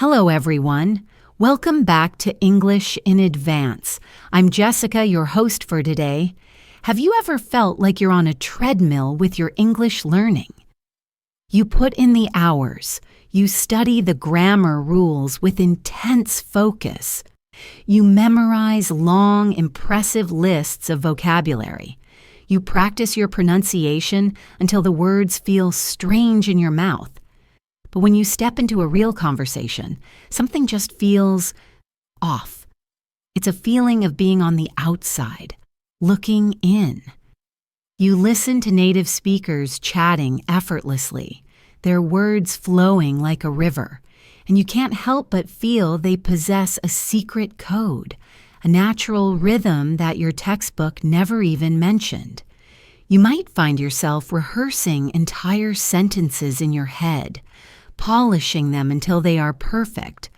Hello, everyone. Welcome back to English in Advance. I'm Jessica, your host for today. Have you ever felt like you're on a treadmill with your English learning? You put in the hours. You study the grammar rules with intense focus. You memorize long, impressive lists of vocabulary. You practice your pronunciation until the words feel strange in your mouth. But when you step into a real conversation, something just feels off. It's a feeling of being on the outside, looking in. You listen to native speakers chatting effortlessly, their words flowing like a river, and you can't help but feel they possess a secret code, a natural rhythm that your textbook never even mentioned. You might find yourself rehearsing entire sentences in your head, polishing them until they are perfect,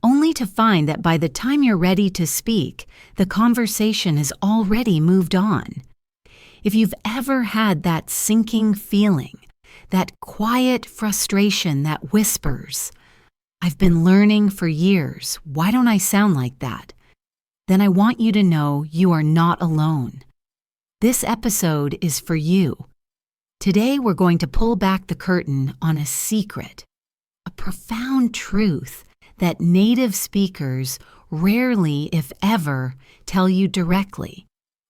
only to find that by the time you're ready to speak, the conversation has already moved on. If you've ever had that sinking feeling, that quiet frustration that whispers, "I've been learning for years, why don't I sound like that?" then I want you to know you are not alone. This episode is for you. Today we're going to pull back the curtain on a secret, a profound truth that native speakers rarely, if ever, tell you directly.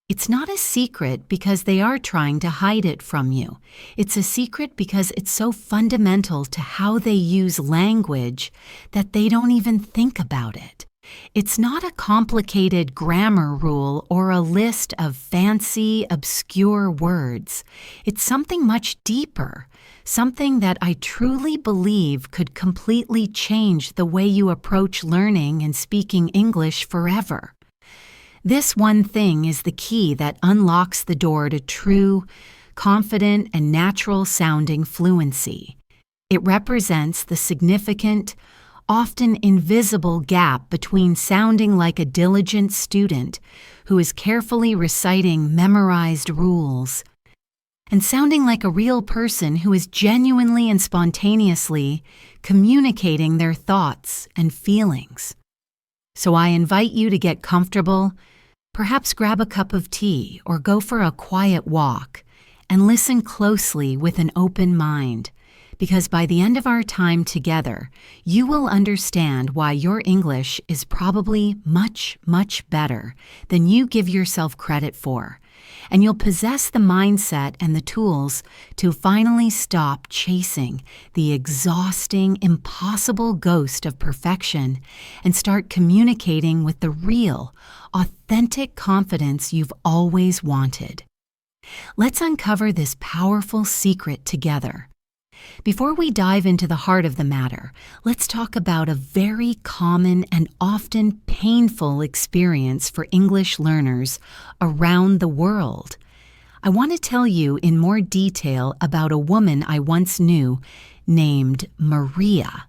It's not a secret because they are trying to hide it from you. It's a secret because it's so fundamental to how they use language that they don't even think about it. It's not a complicated grammar rule or a list of fancy, obscure words. It's something much deeper, something that I truly believe could completely change the way you approach learning and speaking English forever. This one thing is the key that unlocks the door to true, confident, and natural-sounding fluency. It represents the significant, often invisible gap between sounding like a diligent student who is carefully reciting memorized rules and sounding like a real person who is genuinely and spontaneously communicating their thoughts and feelings. So I invite you to get comfortable, perhaps grab a cup of tea or go for a quiet walk, and listen closely with an open mind. Because by the end of our time together, you will understand why your English is probably much, much better than you give yourself credit for. And you'll possess the mindset and the tools to finally stop chasing the exhausting, impossible ghost of perfection and start communicating with the real, authentic confidence you've always wanted. Let's uncover this powerful secret together. Before we dive into the heart of the matter, let's talk about a very common and often painful experience for English learners around the world. I want to tell you in more detail about a woman I once knew named Maria.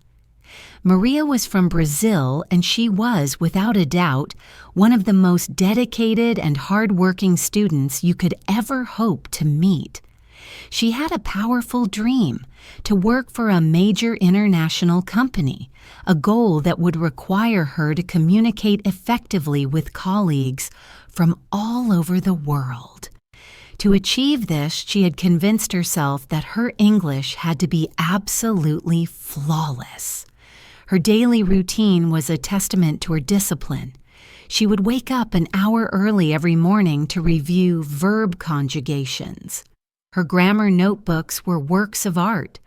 Maria was from Brazil, and she was, without a doubt, one of the most dedicated and hardworking students you could ever hope to meet. She had a powerful dream to work for a major international company, a goal that would require her to communicate effectively with colleagues from all over the world. To achieve this, she had convinced herself that her English had to be absolutely flawless. Her daily routine was a testament to her discipline. She would wake up an hour early every morning to review verb conjugations. Her grammar notebooks were works of art,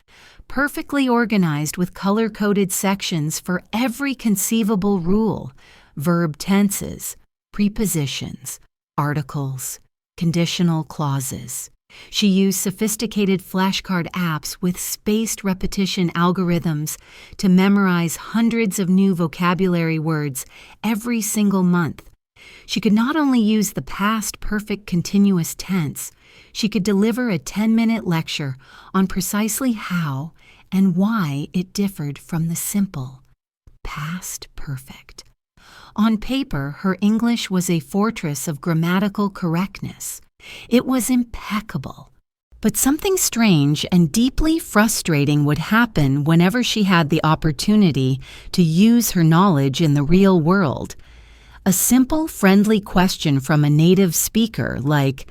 perfectly organized with color-coded sections for every conceivable rule, verb tenses, prepositions, articles, conditional clauses. She used sophisticated flashcard apps with spaced repetition algorithms to memorize hundreds of new vocabulary words every single month. She could not only use the past perfect continuous tense, she could deliver a 10-minute lecture on precisely how and why it differed from the simple past perfect. On paper, her English was a fortress of grammatical correctness. It was impeccable. But something strange and deeply frustrating would happen whenever she had the opportunity to use her knowledge in the real world. A simple, friendly question from a native speaker like,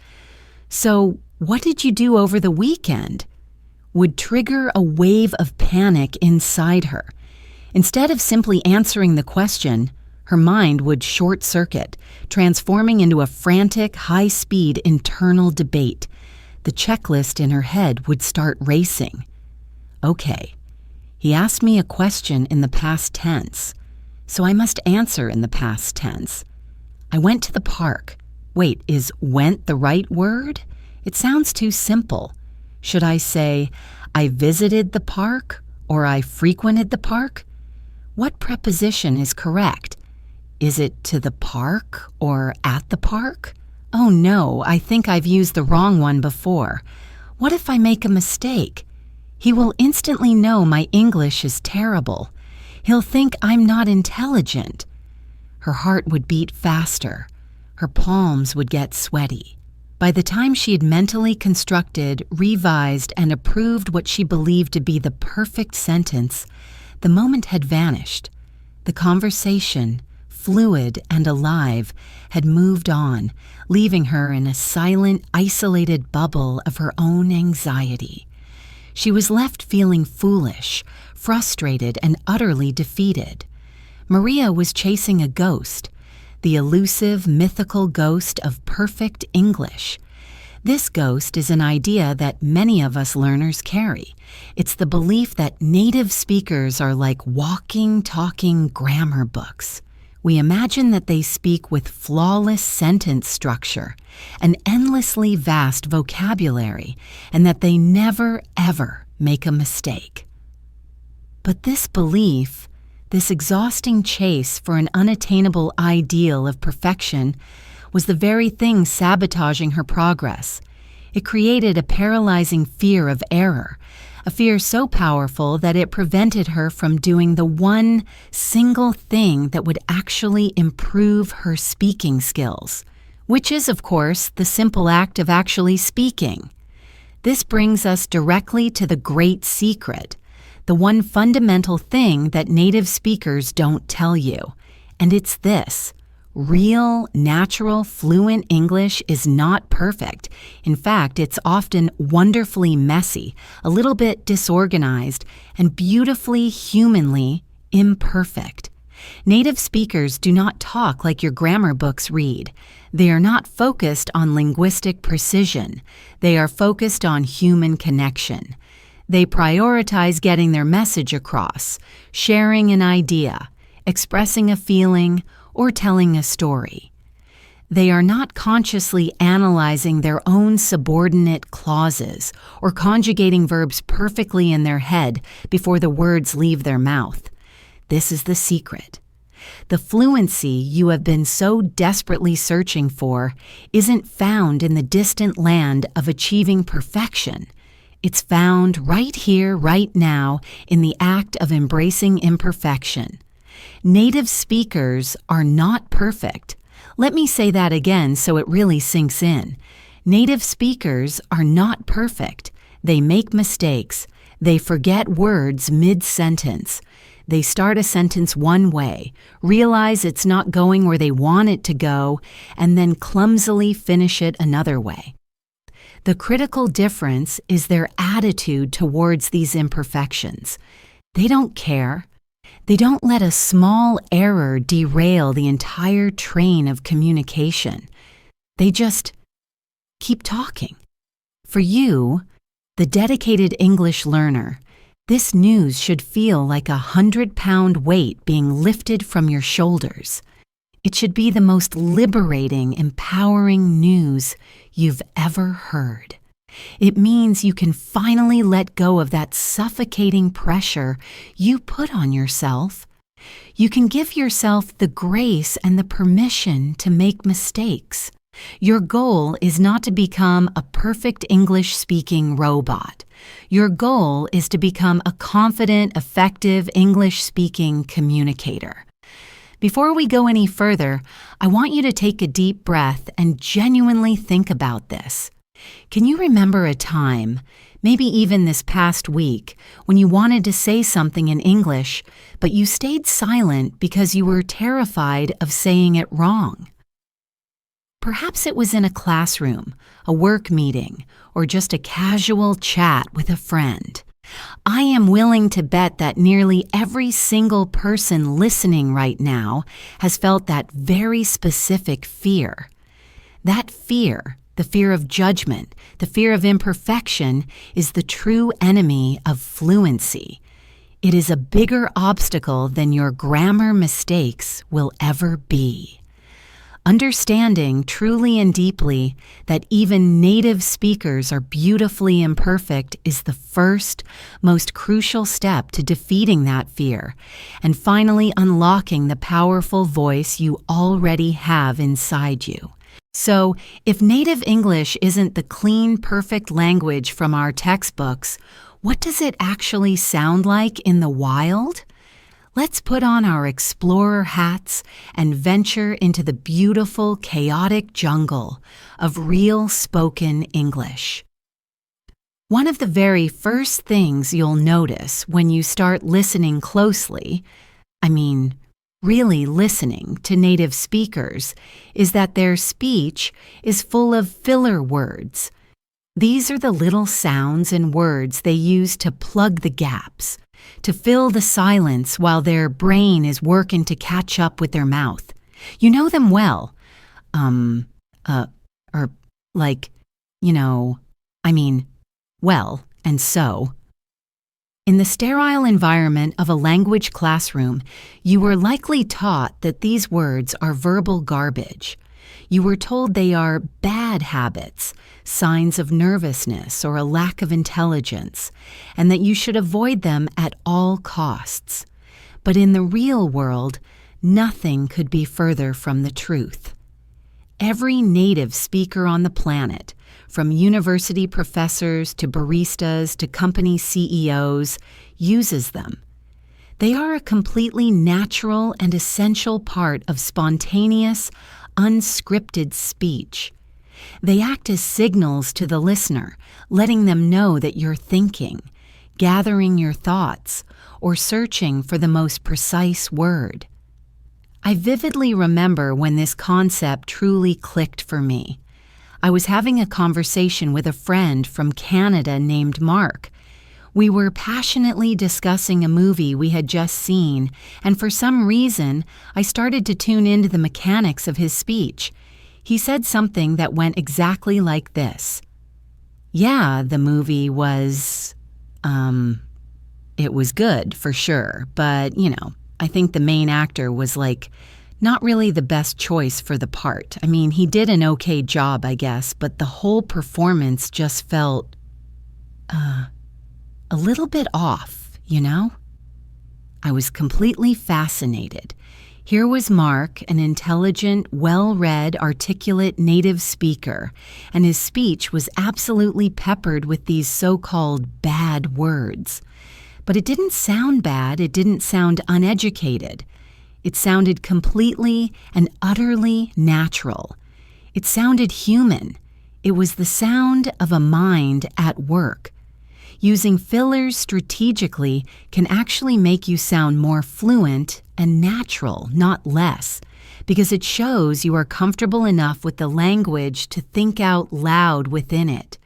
"So, what did you do over the weekend?" would trigger a wave of panic inside her. Instead of simply answering the question, her mind would short-circuit, transforming into a frantic, high-speed internal debate. The checklist in her head would start racing. Okay, he asked me a question in the past tense, so I must answer in the past tense. I went to the park. Wait, is went the right word? It sounds too simple. Should I say, I visited the park or I frequented the park? What preposition is correct? Is it to the park or at the park? Oh no, I think I've used the wrong one before. What if I make a mistake? He will instantly know my English is terrible. He'll think I'm not intelligent. Her heart would beat faster. Her palms would get sweaty. By the time she had mentally constructed, revised, and approved what she believed to be the perfect sentence, the moment had vanished. The conversation, fluid and alive, had moved on, leaving her in a silent, isolated bubble of her own anxiety. She was left feeling foolish, frustrated, and utterly defeated. Maria was chasing a ghost, the elusive, mythical ghost of perfect English. This ghost is an idea that many of us learners carry. It's the belief that native speakers are like walking, talking grammar books. We imagine that they speak with flawless sentence structure, an endlessly vast vocabulary, and that they never, ever make a mistake. But this belief, this exhausting chase for an unattainable ideal of perfection, was the very thing sabotaging her progress. It created a paralyzing fear of error, a fear so powerful that it prevented her from doing the one single thing that would actually improve her speaking skills, which is, of course, the simple act of actually speaking. This brings us directly to the great secret, the one fundamental thing that native speakers don't tell you, and it's this. Real, natural, fluent English is not perfect. In fact, it's often wonderfully messy, a little bit disorganized, and beautifully, humanly imperfect. Native speakers do not talk like your grammar books read. They are not focused on linguistic precision. They are focused on human connection. They prioritize getting their message across, sharing an idea, expressing a feeling, or telling a story. They are not consciously analyzing their own subordinate clauses or conjugating verbs perfectly in their head before the words leave their mouth. This is the secret. The fluency you have been so desperately searching for isn't found in the distant land of achieving perfection. It's found right here, right now, in the act of embracing imperfection. Native speakers are not perfect. Let me say that again so it really sinks in. Native speakers are not perfect. They make mistakes. They forget words mid-sentence. They start a sentence one way, realize it's not going where they want it to go, and then clumsily finish it another way. The critical difference is their attitude towards these imperfections. They don't care. They don't let a small error derail the entire train of communication. They just keep talking. For you, the dedicated English learner, this news should feel like a 100-pound weight being lifted from your shoulders. It should be the most liberating, empowering news you've ever heard. It means you can finally let go of that suffocating pressure you put on yourself. You can give yourself the grace and the permission to make mistakes. Your goal is not to become a perfect English-speaking robot. Your goal is to become a confident, effective English-speaking communicator. Before we go any further, I want you to take a deep breath and genuinely think about this. Can you remember a time, maybe even this past week, when you wanted to say something in English, but you stayed silent because you were terrified of saying it wrong? Perhaps it was in a classroom, a work meeting, or just a casual chat with a friend. I am willing to bet that nearly every single person listening right now has felt that very specific fear. That fear, the fear of judgment, the fear of imperfection, is the true enemy of fluency. It is a bigger obstacle than your grammar mistakes will ever be. Understanding truly and deeply that even native speakers are beautifully imperfect is the first, most crucial step to defeating that fear and finally unlocking the powerful voice you already have inside you. So, if native English isn't the clean, perfect language from our textbooks, what does it actually sound like in the wild? Let's put on our explorer hats and venture into the beautiful, chaotic jungle of real spoken English. One of the very first things you'll notice when you start listening closely, really listening to native speakers, is that their speech is full of filler words. These are the little sounds and words they use to plug the gaps, to fill the silence while their brain is working to catch up with their mouth. You know them well. Well, and so. In the sterile environment of a language classroom, you were likely taught that these words are verbal garbage. You were told they are bad habits, signs of nervousness or a lack of intelligence, and that you should avoid them at all costs. But in the real world, nothing could be further from the truth. Every native speaker on the planet, from university professors to baristas to company CEOs, uses them. They are a completely natural and essential part of spontaneous, unscripted speech. They act as signals to the listener, letting them know that you're thinking, gathering your thoughts, or searching for the most precise word. I vividly remember when this concept truly clicked for me. I was having a conversation with a friend from Canada named Mark. We were passionately discussing a movie we had just seen, and for some reason, I started to tune into the mechanics of his speech. He said something that went exactly like this. Yeah, the movie was, it was good for sure, but, I think the main actor was not really the best choice for the part. He did an okay job, I guess, but the whole performance just felt, a little bit off, I was completely fascinated. Here was Mark, an intelligent, well-read, articulate native speaker, and his speech was absolutely peppered with these so-called bad words. But it didn't sound bad, it didn't sound uneducated. It sounded completely and utterly natural. It sounded human. It was the sound of a mind at work. Using fillers strategically can actually make you sound more fluent and natural, not less, because it shows you are comfortable enough with the language to think out loud within it.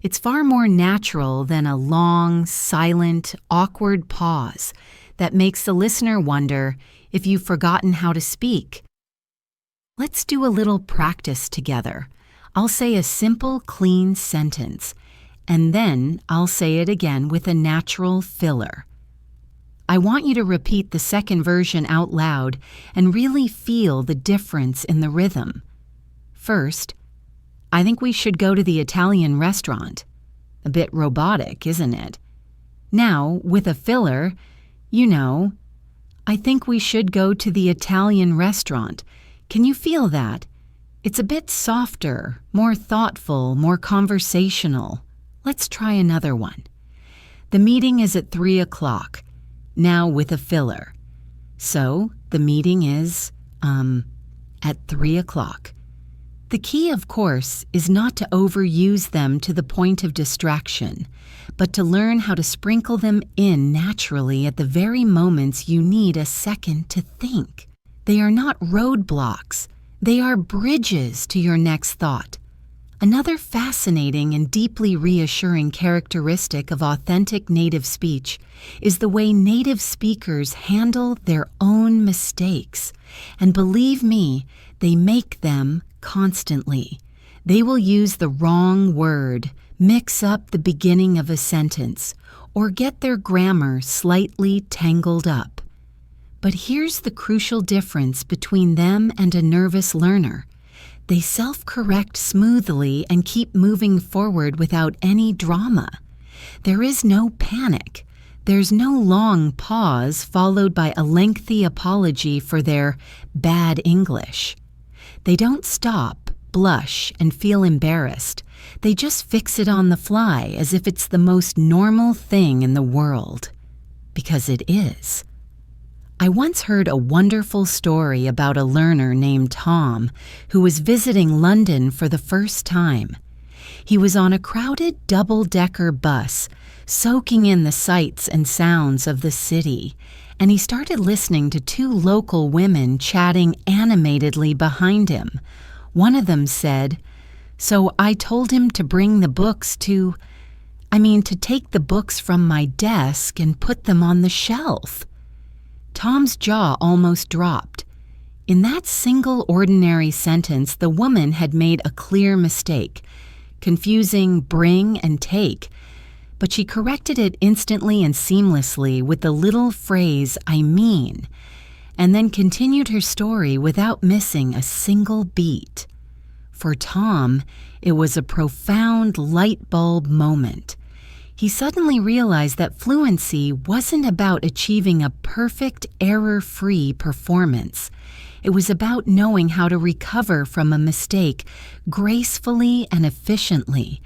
It's far more natural than a long, silent, awkward pause that makes the listener wonder if you've forgotten how to speak. Let's do a little practice together. I'll say a simple, clean sentence, and then I'll say it again with a natural filler. I want you to repeat the second version out loud and really feel the difference in the rhythm. First, I think we should go to the Italian restaurant. A bit robotic, isn't it? Now, with a filler, I think we should go to the Italian restaurant. Can you feel that? It's a bit softer, more thoughtful, more conversational. Let's try another one. The meeting is at 3 o'clock, now with a filler. So, the meeting is, at 3 o'clock. The key, of course, is not to overuse them to the point of distraction, but to learn how to sprinkle them in naturally at the very moments you need a second to think. They are not roadblocks. They are bridges to your next thought. Another fascinating and deeply reassuring characteristic of authentic native speech is the way native speakers handle their own mistakes. And believe me, they make them constantly. They will use the wrong word, mix up the beginning of a sentence, or get their grammar slightly tangled up. But here's the crucial difference between them and a nervous learner. They self-correct smoothly and keep moving forward without any drama. There is no panic. There's no long pause followed by a lengthy apology for their bad English. They don't stop, blush, and feel embarrassed. They just fix it on the fly as if it's the most normal thing in the world. Because it is. I once heard a wonderful story about a learner named Tom who was visiting London for the first time. He was on a crowded double-decker bus, soaking in the sights and sounds of the city, and he started listening to two local women chatting animatedly behind him. One of them said, "So I told him to bring the books to take the books from my desk and put them on the shelf." Tom's jaw almost dropped. In that single ordinary sentence, the woman had made a clear mistake, confusing bring and take, but she corrected it instantly and seamlessly with the little phrase, "I mean," and then continued her story without missing a single beat. For Tom, it was a profound light bulb moment. He suddenly realized that fluency wasn't about achieving a perfect, error-free performance. It was about knowing how to recover from a mistake gracefully and efficiently.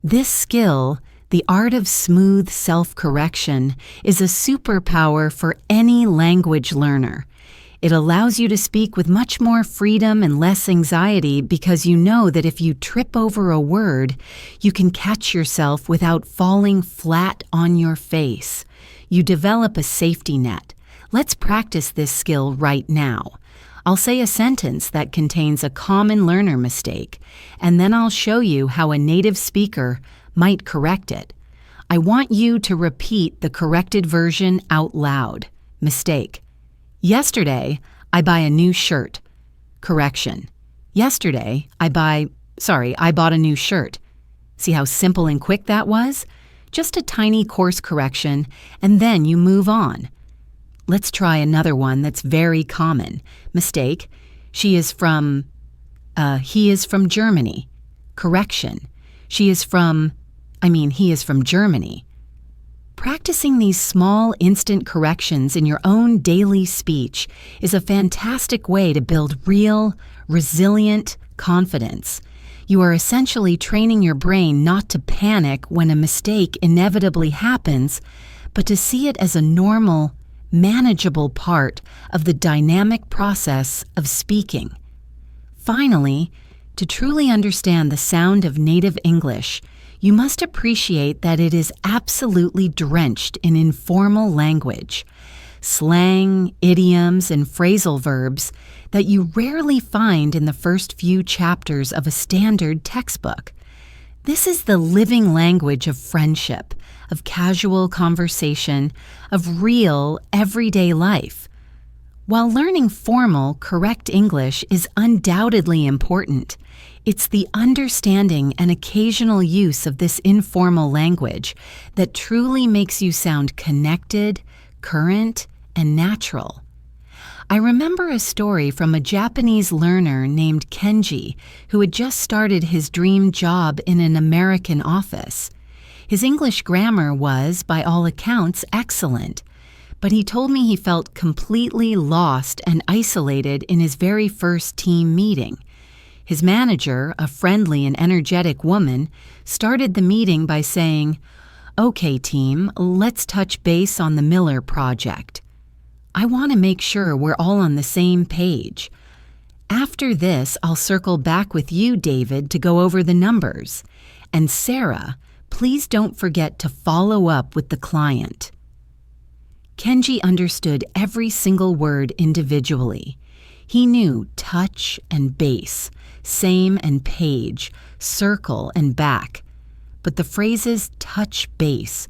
This skill, the art of smooth self-correction, is a superpower for any language learner. It allows you to speak with much more freedom and less anxiety because you know that if you trip over a word, you can catch yourself without falling flat on your face. You develop a safety net. Let's practice this skill right now. I'll say a sentence that contains a common learner mistake, and then I'll show you how a native speaker might correct it. I want you to repeat the corrected version out loud. Mistake. Yesterday, I buy a new shirt. Correction. Yesterday, I bought a new shirt. See how simple and quick that was? Just a tiny course correction, and then you move on. Let's try another one that's very common. Mistake. He is from Germany. Correction. He is from Germany. Practicing these small, instant corrections in your own daily speech is a fantastic way to build real, resilient confidence. You are essentially training your brain not to panic when a mistake inevitably happens, but to see it as a normal, manageable part of the dynamic process of speaking. Finally, to truly understand the sound of native English, you must appreciate that it is absolutely drenched in informal language, slang, idioms, and phrasal verbs that you rarely find in the first few chapters of a standard textbook. This is the living language of friendship, of casual conversation, of real, everyday life. While learning formal, correct English is undoubtedly important, it's the understanding and occasional use of this informal language that truly makes you sound connected, current, and natural. I remember a story from a Japanese learner named Kenji who had just started his dream job in an American office. His English grammar was, by all accounts, excellent, but he told me he felt completely lost and isolated in his very first team meeting. His manager, a friendly and energetic woman, started the meeting by saying, "Okay, team, let's touch base on the Miller project. I want to make sure we're all on the same page." After this, I'll circle back with you, David, to go over the numbers. And Sarah, please don't forget to follow up with the client. Kenji understood every single word individually. He knew touch and base, same and page, circle and back. But the phrases touch base,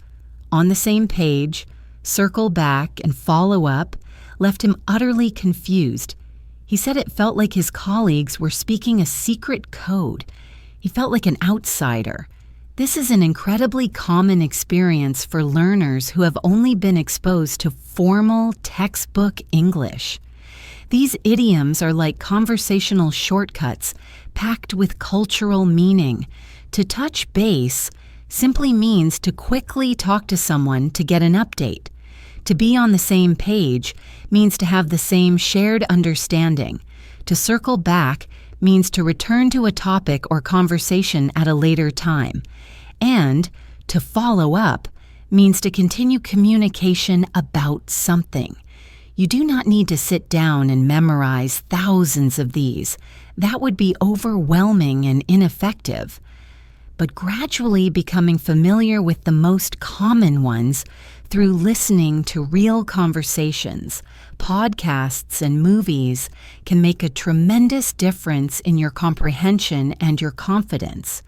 on the same page, circle back, and follow up left him utterly confused. He said it felt like his colleagues were speaking a secret code. He felt like an outsider. This is an incredibly common experience for learners who have only been exposed to formal textbook English. These idioms are like conversational shortcuts packed with cultural meaning. To touch base simply means to quickly talk to someone to get an update. To be on the same page means to have the same shared understanding. To circle back means to return to a topic or conversation at a later time. And to follow up means to continue communication about something. You do not need to sit down and memorize thousands of these. That would be overwhelming and ineffective. But gradually becoming familiar with the most common ones through listening to real conversations, podcasts, and movies can make a tremendous difference in your comprehension and your confidence.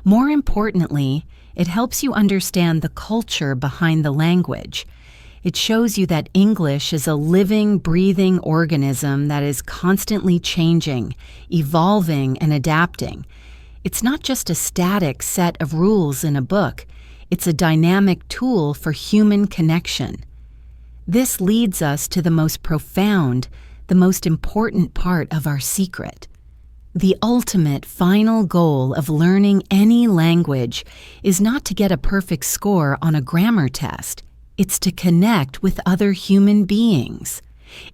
More importantly, it helps you understand the culture behind the language. It shows you that English is a living, breathing organism that is constantly changing, evolving, and adapting. It's not just a static set of rules in a book. It's a dynamic tool for human connection. This leads us to the most profound, the most important part of our secret. The ultimate final goal of learning any language is not to get a perfect score on a grammar test. It's to connect with other human beings.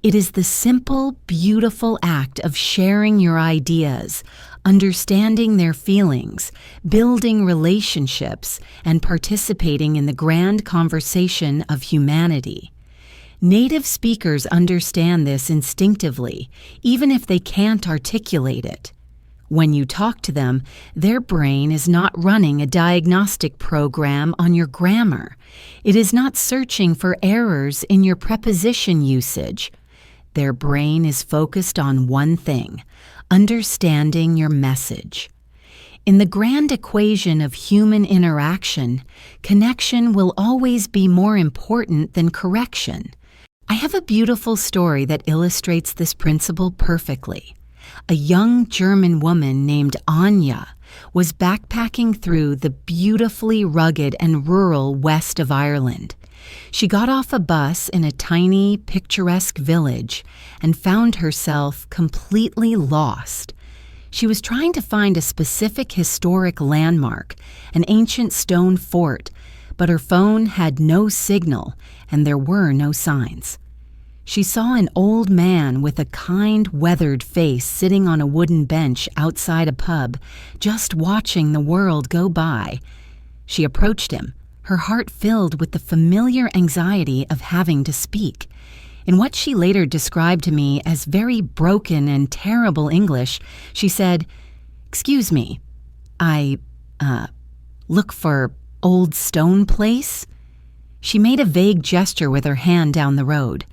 It is the simple, beautiful act of sharing your ideas, understanding their feelings, building relationships, and participating in the grand conversation of humanity. Native speakers understand this instinctively, even if they can't articulate it. When you talk to them, their brain is not running a diagnostic program on your grammar. It is not searching for errors in your preposition usage. Their brain is focused on one thing: understanding your message. In the grand equation of human interaction, connection will always be more important than correction. I have a beautiful story that illustrates this principle perfectly. A young German woman named Anya was backpacking through the beautifully rugged and rural west of Ireland. She got off a bus in a tiny, picturesque village and found herself completely lost. She was trying to find a specific historic landmark, an ancient stone fort, but her phone had no signal and there were no signs. She saw an old man with a kind, weathered face sitting on a wooden bench outside a pub, just watching the world go by. She approached him, her heart filled with the familiar anxiety of having to speak. In what she later described to me as very broken and terrible English, she said, "Excuse me, I, look for Old Stone Place?" She made a vague gesture with her hand down the road.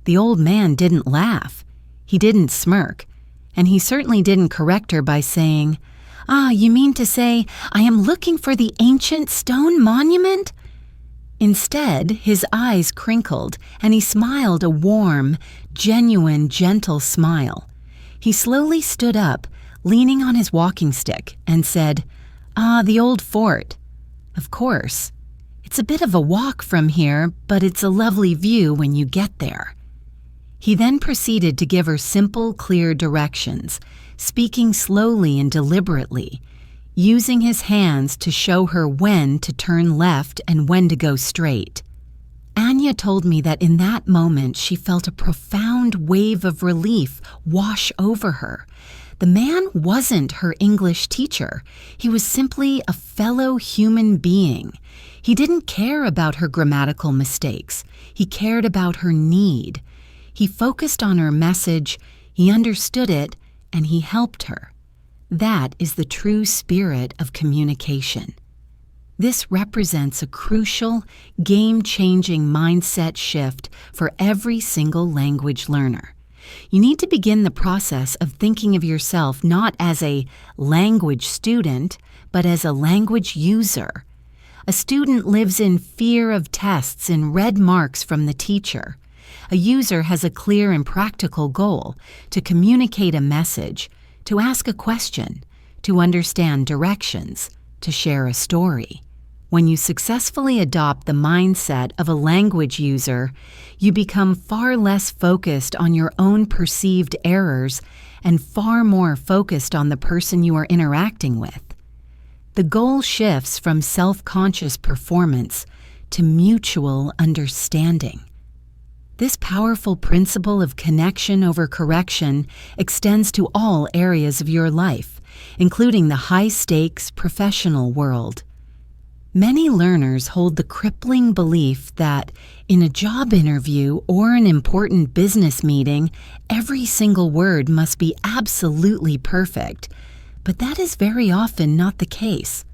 The old man didn't laugh. He didn't smirk. And he certainly didn't correct her by saying, "Ah, you mean to say I am looking for the ancient stone monument?" Instead, his eyes crinkled, and he smiled a warm, genuine, gentle smile. He slowly stood up, leaning on his walking stick, and said, "Ah, the old fort. Of course. It's a bit of a walk from here, but it's a lovely view when you get there." He then proceeded to give her simple, clear directions, speaking slowly and deliberately, using his hands to show her when to turn left and when to go straight. Anya told me that in that moment she felt a profound wave of relief wash over her. The man wasn't her English teacher. He was simply a fellow human being. He didn't care about her grammatical mistakes. He cared about her need. He focused on her message, he understood it, and he helped her. That is the true spirit of communication. This represents a crucial, game-changing mindset shift for every single language learner. You need to begin the process of thinking of yourself not as a language student, but as a language user. A student lives in fear of tests and red marks from the teacher. A user has a clear and practical goal to communicate a message, to ask a question, to understand directions, to share a story. When you successfully adopt the mindset of a language user, you become far less focused on your own perceived errors and far more focused on the person you are interacting with. The goal shifts from self-conscious performance to mutual understanding. This powerful principle of connection over correction extends to all areas of your life, including the high-stakes professional world. Many learners hold the crippling belief that in a job interview or an important business meeting, every single word must be absolutely perfect, but that is very often not the case.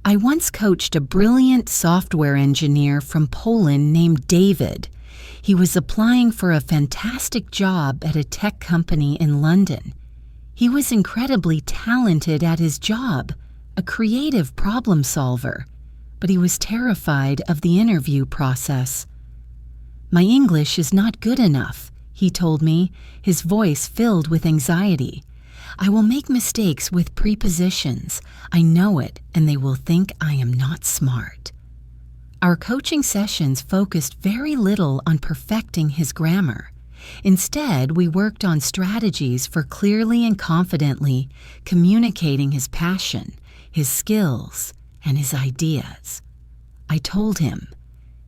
I once coached a brilliant software engineer from Poland named David. He was applying for a fantastic job at a tech company in London. He was incredibly talented at his job, a creative problem solver, but he was terrified of the interview process. "My English is not good enough," he told me, his voice filled with anxiety. "I will make mistakes with prepositions. I know it, and they will think I am not smart." Our coaching sessions focused very little on perfecting his grammar. Instead, we worked on strategies for clearly and confidently communicating his passion, his skills, and his ideas. I told him,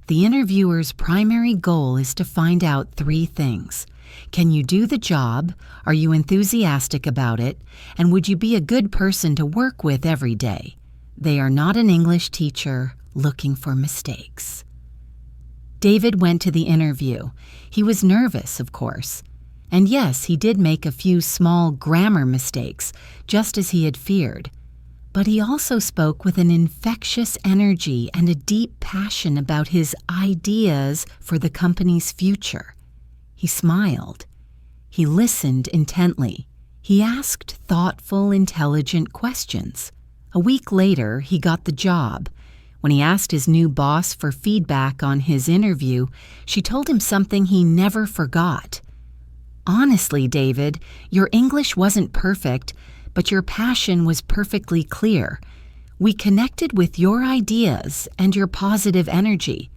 the interviewer's primary goal is to find out 3 things. Can you do the job? Are you enthusiastic about it? And would you be a good person to work with every day? They are not an English teacher looking for mistakes. David went to the interview. He was nervous, of course. And yes, he did make a few small grammar mistakes, just as he had feared. But he also spoke with an infectious energy and a deep passion about his ideas for the company's future. He smiled. He listened intently. He asked thoughtful, intelligent questions. A week later, he got the job. When he asked his new boss for feedback on his interview, she told him something he never forgot. "Honestly, David, your English wasn't perfect, but your passion was perfectly clear. We connected with your ideas and your positive energy.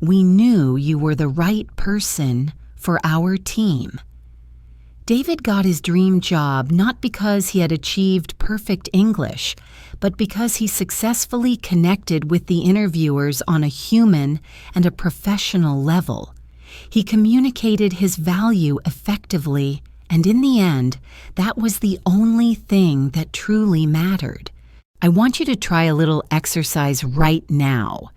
We knew you were the right person for our team." David got his dream job not because he had achieved perfect English, but because he successfully connected with the interviewers on a human and a professional level. He communicated his value effectively, and in the end, that was the only thing that truly mattered. I want you to try a little exercise right now.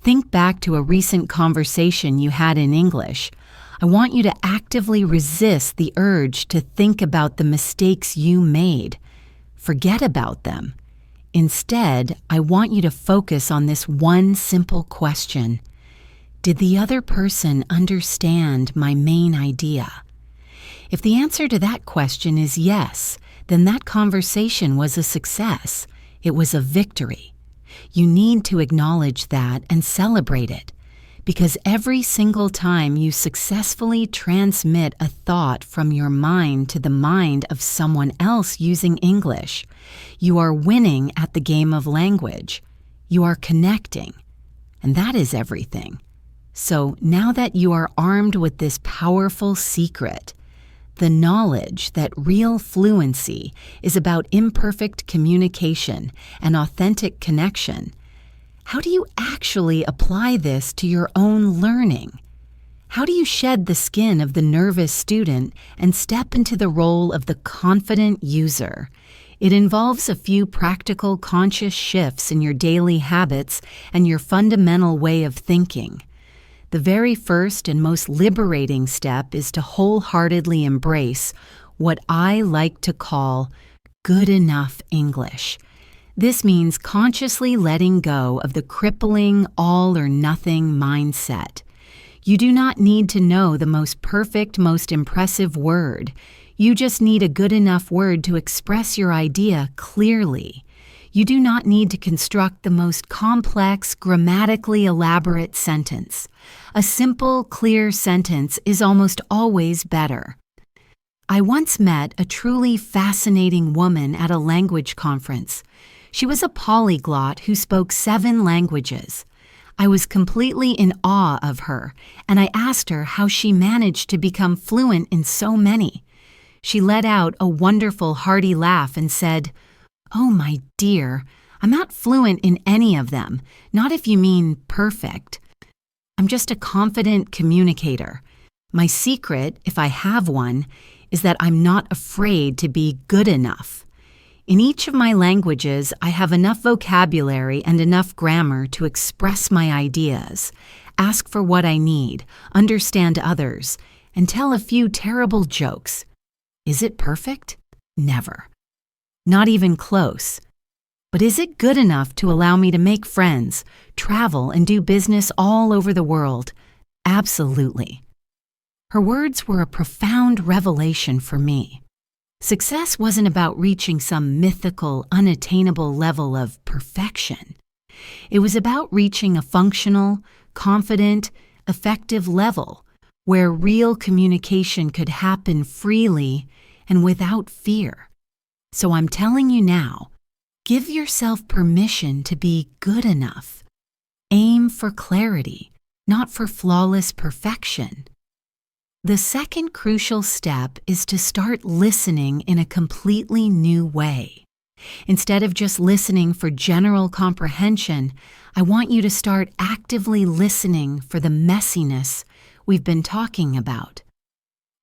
Think back to a recent conversation you had in English. I want you to actively resist the urge to think about the mistakes you made. Forget about them. Instead, I want you to focus on this one simple question. Did the other person understand my main idea? If the answer to that question is yes, then that conversation was a success. It was a victory. You need to acknowledge that and celebrate it, because every single time you successfully transmit a thought from your mind to the mind of someone else using English, you are winning at the game of language. You are connecting, and that is everything. So now that you are armed with this powerful secret, the knowledge that real fluency is about imperfect communication and authentic connection, how do you actually apply this to your own learning? How do you shed the skin of the nervous student and step into the role of the confident user? It involves a few practical conscious shifts in your daily habits and your fundamental way of thinking. The very first and most liberating step is to wholeheartedly embrace what I like to call good enough English. This means consciously letting go of the crippling all or nothing mindset. You do not need to know the most perfect, most impressive word. You just need a good enough word to express your idea clearly. You do not need to construct the most complex, grammatically elaborate sentence. A simple, clear sentence is almost always better. I once met a truly fascinating woman at a language conference. She was a polyglot who spoke 7 languages. I was completely in awe of her, and I asked her how she managed to become fluent in so many. She let out a wonderful, hearty laugh and said, "Oh, my dear, I'm not fluent in any of them, not if you mean perfect. I'm just a confident communicator. My secret, if I have one, is that I'm not afraid to be good enough. In each of my languages, I have enough vocabulary and enough grammar to express my ideas, ask for what I need, understand others, and tell a few terrible jokes. Is it perfect? Never. Not even close. But is it good enough to allow me to make friends, travel, and do business all over the world? Absolutely." Her words were a profound revelation for me. Success wasn't about reaching some mythical, unattainable level of perfection. It was about reaching a functional, confident, effective level where real communication could happen freely and without fear. So I'm telling you now, give yourself permission to be good enough. Aim for clarity, not for flawless perfection. The second crucial step is to start listening in a completely new way. Instead of just listening for general comprehension, I want you to start actively listening for the messiness we've been talking about.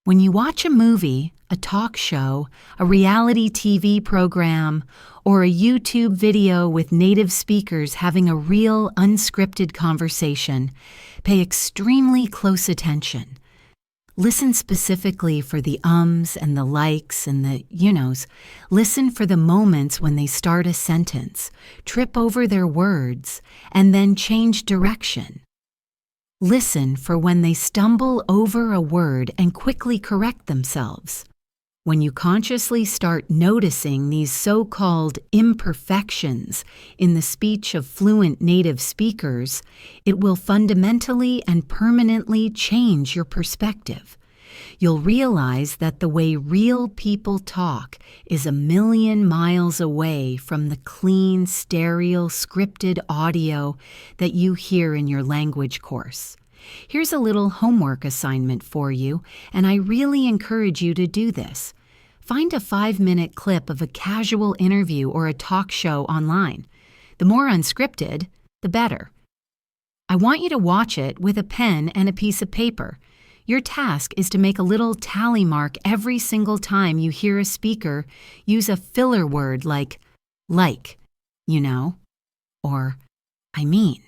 When you watch a movie, a talk show, a reality TV program, or a YouTube video with native speakers having a real unscripted conversation, pay extremely close attention. Listen specifically for the ums and the likes and the you-knows. Listen for the moments when they start a sentence, trip over their words, and then change direction. Listen for when they stumble over a word and quickly correct themselves. When you consciously start noticing these so-called imperfections in the speech of fluent native speakers, it will fundamentally and permanently change your perspective. You'll realize that the way real people talk is 1,000,000 miles away from the clean, sterile, scripted audio that you hear in your language course. Here's a little homework assignment for you, and I really encourage you to do this. Find a 5-minute clip of a casual interview or a talk show online. The more unscripted, the better. I want you to watch it with a pen and a piece of paper. Your task is to make a little tally mark every single time you hear a speaker use a filler word like, or I mean.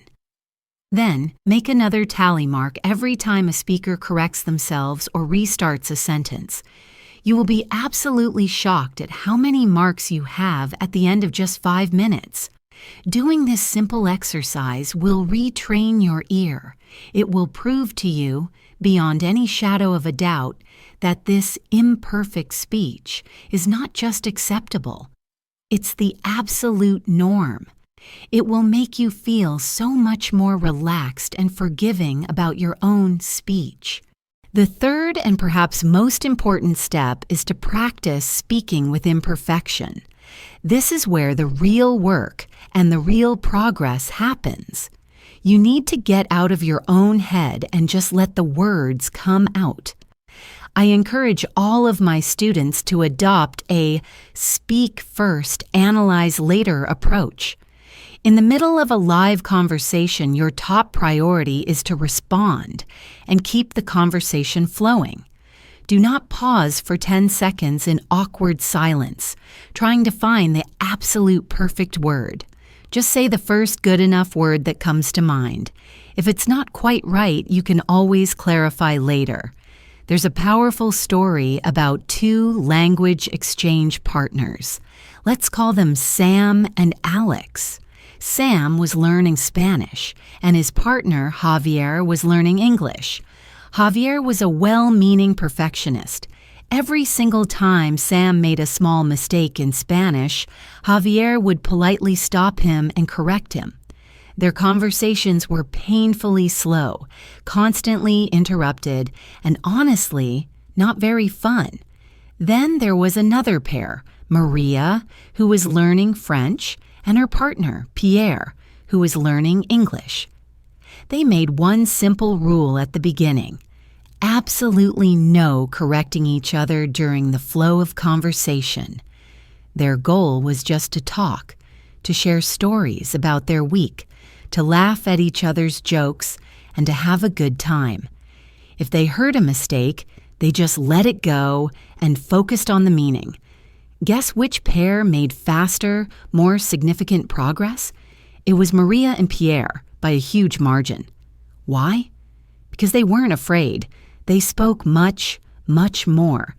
Then, make another tally mark every time a speaker corrects themselves or restarts a sentence. You will be absolutely shocked at how many marks you have at the end of just 5 minutes. Doing this simple exercise will retrain your ear. It will prove to you, beyond any shadow of a doubt, that this imperfect speech is not just acceptable. It's the absolute norm. It will make you feel so much more relaxed and forgiving about your own speech. The third and perhaps most important step is to practice speaking with imperfection. This is where the real work and the real progress happens. You need to get out of your own head and just let the words come out. I encourage all of my students to adopt a speak first, analyze later approach. In the middle of a live conversation, your top priority is to respond and keep the conversation flowing. Do not pause for 10 seconds in awkward silence, trying to find the absolute perfect word. Just say the first good enough word that comes to mind. If it's not quite right, you can always clarify later. There's a powerful story about two language exchange partners. Let's call them Sam and Alex. Sam was learning Spanish, and his partner, Javier, was learning English. Javier was a well-meaning perfectionist. Every single time Sam made a small mistake in Spanish, Javier would politely stop him and correct him. Their conversations were painfully slow, constantly interrupted, and honestly, not very fun. Then there was another pair, Maria, who was learning French, and her partner, Pierre, who was learning English. They made one simple rule at the beginning: absolutely no correcting each other during the flow of conversation. Their goal was just to talk, to share stories about their week, to laugh at each other's jokes, and to have a good time. If they heard a mistake, they just let it go and focused on the meaning. Guess which pair made faster, more significant progress? It was Maria and Pierre, by a huge margin. Why? Because they weren't afraid. They spoke much, much more.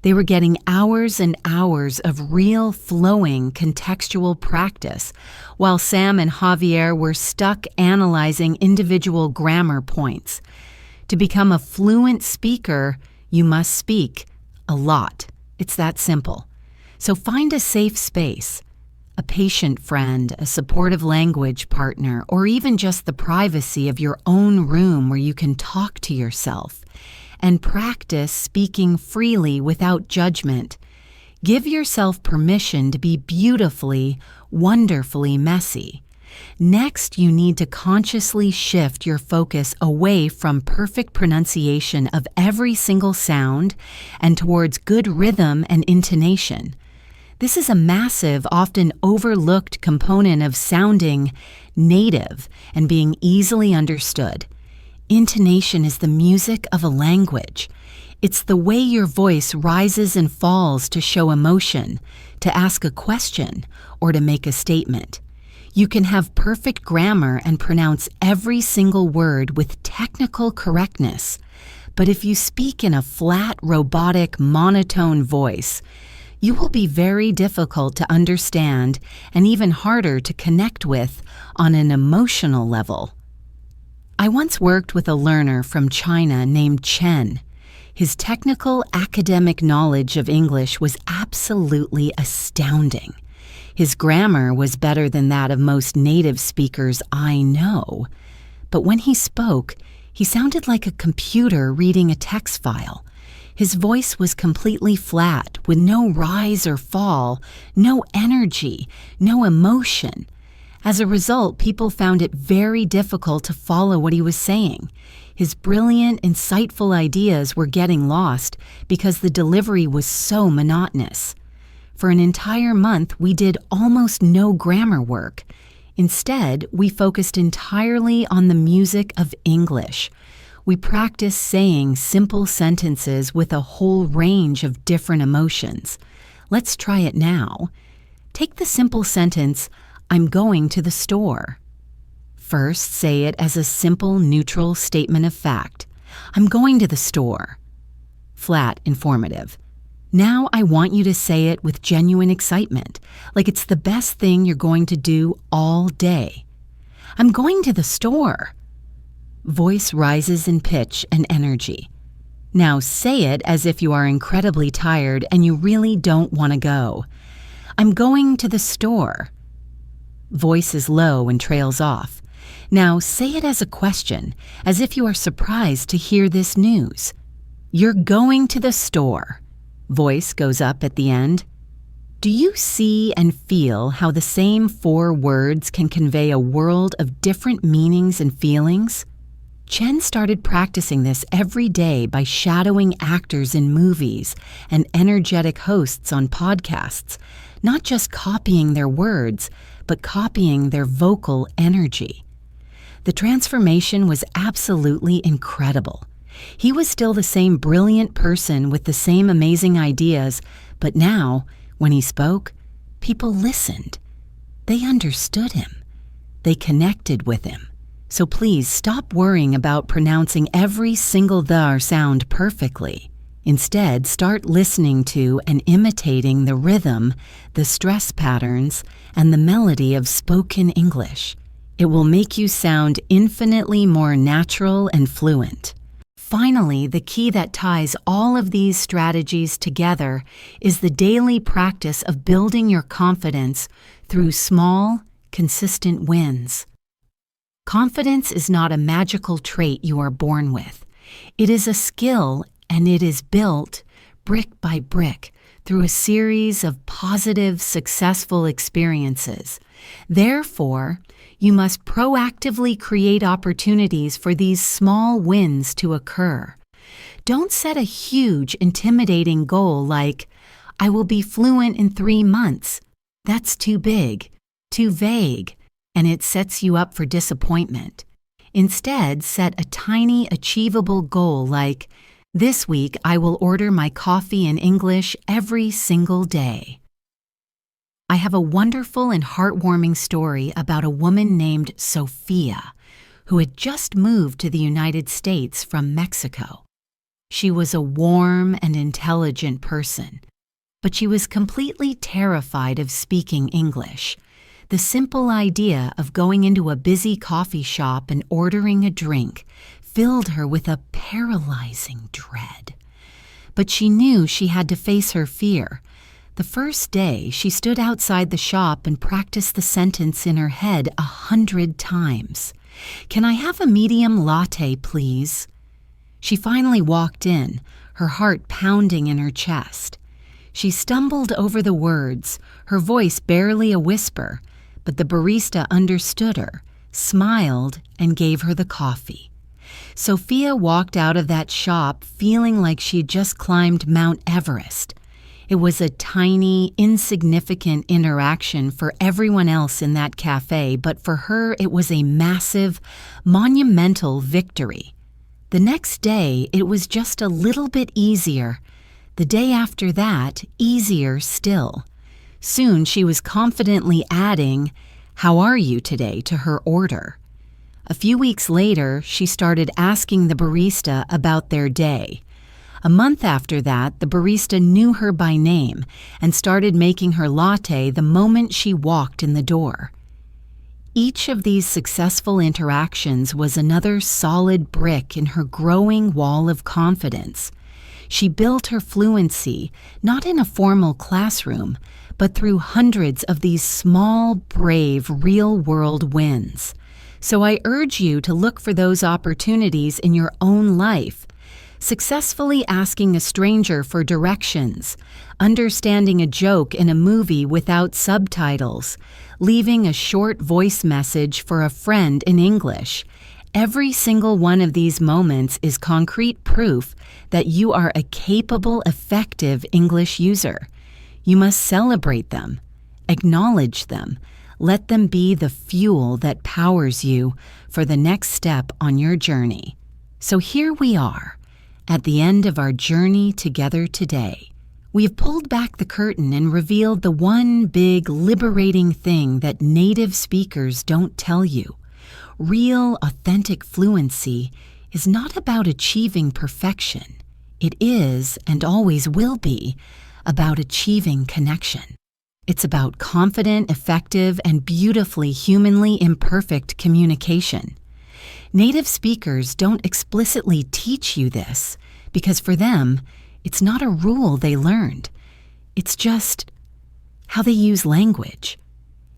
They were getting hours and hours of real, flowing, contextual practice, while Sam and Javier were stuck analyzing individual grammar points. To become a fluent speaker, you must speak a lot. It's that simple. So find a safe space, a patient friend, a supportive language partner, or even just the privacy of your own room where you can talk to yourself, and practice speaking freely without judgment. Give yourself permission to be beautifully, wonderfully messy. Next, you need to consciously shift your focus away from perfect pronunciation of every single sound and towards good rhythm and intonation. This is a massive, often overlooked component of sounding native and being easily understood. Intonation is the music of a language. It's the way your voice rises and falls to show emotion, to ask a question, or to make a statement. You can have perfect grammar and pronounce every single word with technical correctness. But if you speak in a flat, robotic, monotone voice, you will be very difficult to understand and even harder to connect with on an emotional level. I once worked with a learner from China named Chen. His technical academic knowledge of English was absolutely astounding. His grammar was better than that of most native speakers I know. But when he spoke, he sounded like a computer reading a text file. His voice was completely flat, with no rise or fall, no energy, no emotion. As a result, people found it very difficult to follow what he was saying. His brilliant, insightful ideas were getting lost because the delivery was so monotonous. For an entire month, we did almost no grammar work. Instead, we focused entirely on the music of English. We practiced saying simple sentences with a whole range of different emotions. Let's try it now. Take the simple sentence, "I'm going to the store." First, say it as a simple, neutral statement of fact. I'm going to the store. Flat, informative. Now I want you to say it with genuine excitement, like it's the best thing you're going to do all day. I'm going to the store. Voice rises in pitch and energy. Now say it as if you are incredibly tired and you really don't want to go. I'm going to the store. Voice is low and trails off. Now say it as a question, as if you are surprised to hear this news. You're going to the store. Voice goes up at the end. Do you see and feel how the same 4 words can convey a world of different meanings and feelings? Chen started practicing this every day by shadowing actors in movies and energetic hosts on podcasts, not just copying their words, but copying their vocal energy. The transformation was absolutely incredible. He was still the same brilliant person with the same amazing ideas, but now, when he spoke, people listened. They understood him. They connected with him. So please stop worrying about pronouncing every single the sound perfectly. Instead, start listening to and imitating the rhythm, the stress patterns, and the melody of spoken English. It will make you sound infinitely more natural and fluent. Finally, the key that ties all of these strategies together is the daily practice of building your confidence through small, consistent wins. Confidence is not a magical trait you are born with. It is a skill, and it is built brick by brick through a series of positive, successful experiences. Therefore, you must proactively create opportunities for these small wins to occur. Don't set a huge, intimidating goal like, I will be fluent in 3 months. That's too big, too vague, and it sets you up for disappointment. Instead, set a tiny, achievable goal like, this week I will order my coffee in English every single day. I have a wonderful and heartwarming story about a woman named Sophia, who had just moved to the United States from Mexico. She was a warm and intelligent person, but she was completely terrified of speaking English. The simple idea of going into a busy coffee shop and ordering a drink filled her with a paralyzing dread. But she knew she had to face her fear. The first day, she stood outside the shop and practiced the sentence in her head 100 times. Can I have a medium latte, please? She finally walked in, her heart pounding in her chest. She stumbled over the words, her voice barely a whisper, but the barista understood her, smiled, and gave her the coffee. Sophia walked out of that shop feeling like she'd just climbed Mount Everest. It was a tiny, insignificant interaction for everyone else in that cafe, but for her it was a massive, monumental victory. The next day, it was just a little bit easier. The day after that, easier still. Soon she was confidently adding, "How are you today?" to her order. A few weeks later, she started asking the barista about their day. A month after that, the barista knew her by name and started making her latte the moment she walked in the door. Each of these successful interactions was another solid brick in her growing wall of confidence. She built her fluency not in a formal classroom, but through hundreds of these small, brave, real-world wins. So I urge you to look for those opportunities in your own life. Successfully asking a stranger for directions, understanding a joke in a movie without subtitles, leaving a short voice message for a friend in English. Every single one of these moments is concrete proof that you are a capable, effective English user. You must celebrate them, acknowledge them, let them be the fuel that powers you for the next step on your journey. So here we are, at the end of our journey together today. We have pulled back the curtain and revealed the one big liberating thing that native speakers don't tell you. Real, authentic fluency is not about achieving perfection. It is, and always will be, about achieving connection. It's about confident, effective, and beautifully humanly imperfect communication. Native speakers don't explicitly teach you this because for them, it's not a rule they learned. It's just how they use language.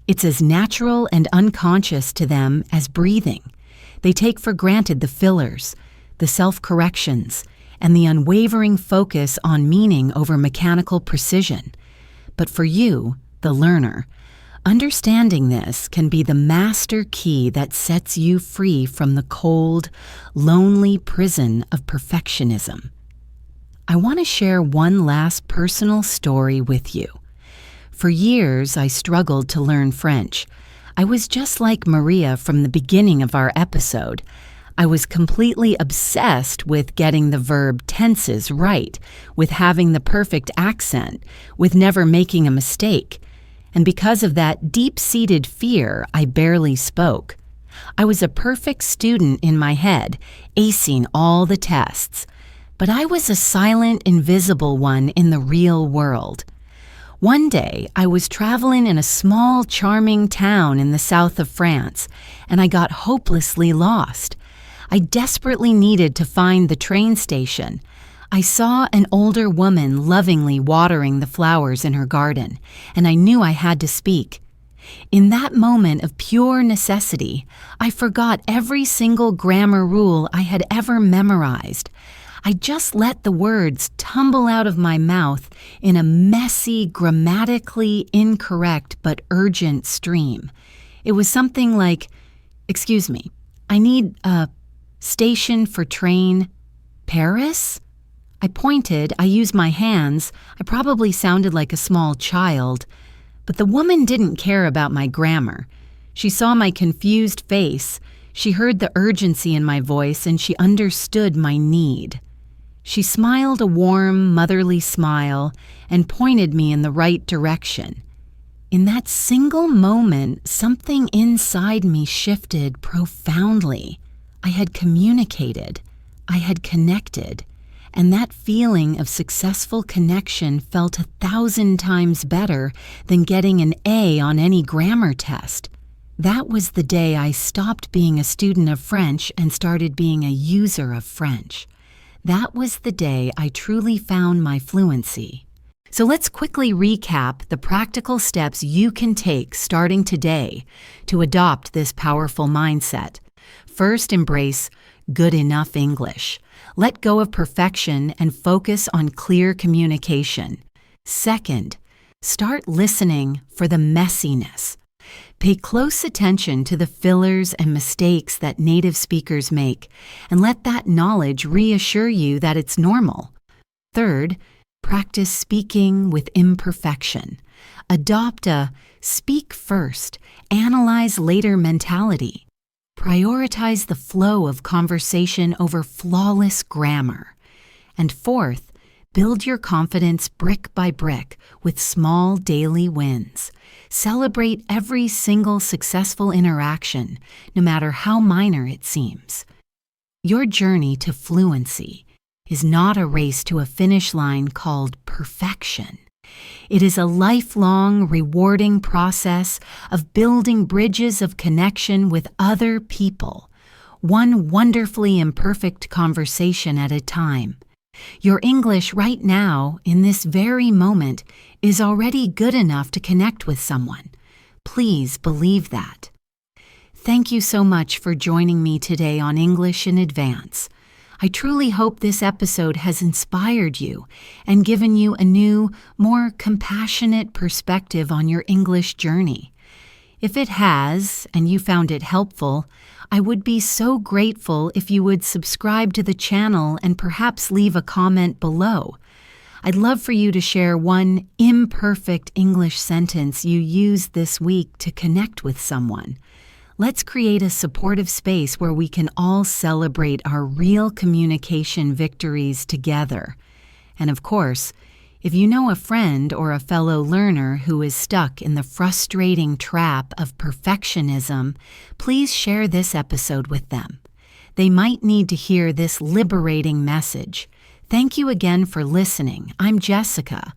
It's as natural and unconscious to them as breathing. They take for granted the fillers, the self-corrections, and the unwavering focus on meaning over mechanical precision. But for you, the learner, understanding this can be the master key that sets you free from the cold, lonely prison of perfectionism. I want to share one last personal story with you. For years, I struggled to learn French. I was just like Maria from the beginning of our episode. I was completely obsessed with getting the verb tenses right, with having the perfect accent, with never making a mistake. And because of that deep-seated fear, I barely spoke. I was a perfect student in my head, acing all the tests. But I was a silent, invisible one in the real world. One day, I was traveling in a small, charming town in the south of France, and I got hopelessly lost. I desperately needed to find the train station. I saw an older woman lovingly watering the flowers in her garden, and I knew I had to speak. In that moment of pure necessity, I forgot every single grammar rule I had ever memorized. I just let the words tumble out of my mouth in a messy, grammatically incorrect but urgent stream. It was something like, "Excuse me, I need a station for train Paris?" I pointed, I used my hands, I probably sounded like a small child. But the woman didn't care about my grammar. She saw my confused face, she heard the urgency in my voice, and she understood my need. She smiled a warm, motherly smile and pointed me in the right direction. In that single moment, something inside me shifted profoundly. I had communicated. I had connected. And that feeling of successful connection felt 1,000 times better than getting an A on any grammar test. That was the day I stopped being a student of French and started being a user of French. That was the day I truly found my fluency. So let's quickly recap the practical steps you can take starting today to adopt this powerful mindset. First, embrace good enough English. Let go of perfection and focus on clear communication. Second, start listening for the messiness. Pay close attention to the fillers and mistakes that native speakers make, and let that knowledge reassure you that it's normal. Third, practice speaking with imperfection. Adopt a speak first, analyze later mentality. Prioritize the flow of conversation over flawless grammar. And fourth, build your confidence brick by brick with small daily wins. Celebrate every single successful interaction, no matter how minor it seems. Your journey to fluency is not a race to a finish line called perfection. It is a lifelong, rewarding process of building bridges of connection with other people, one wonderfully imperfect conversation at a time. Your English right now, in this very moment, is already good enough to connect with someone. Please believe that. Thank you so much for joining me today on English in Advance. I truly hope this episode has inspired you and given you a new, more compassionate perspective on your English journey. If it has, and you found it helpful, I would be so grateful if you would subscribe to the channel and perhaps leave a comment below. I'd love for you to share one imperfect English sentence you used this week to connect with someone. Let's create a supportive space where we can all celebrate our real communication victories together. And of course, if you know a friend or a fellow learner who is stuck in the frustrating trap of perfectionism, please share this episode with them. They might need to hear this liberating message. Thank you again for listening. I'm Jessica.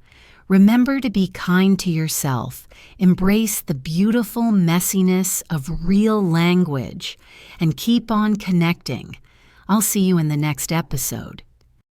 Remember to be kind to yourself, embrace the beautiful messiness of real language, and keep on connecting. I'll see you in the next episode.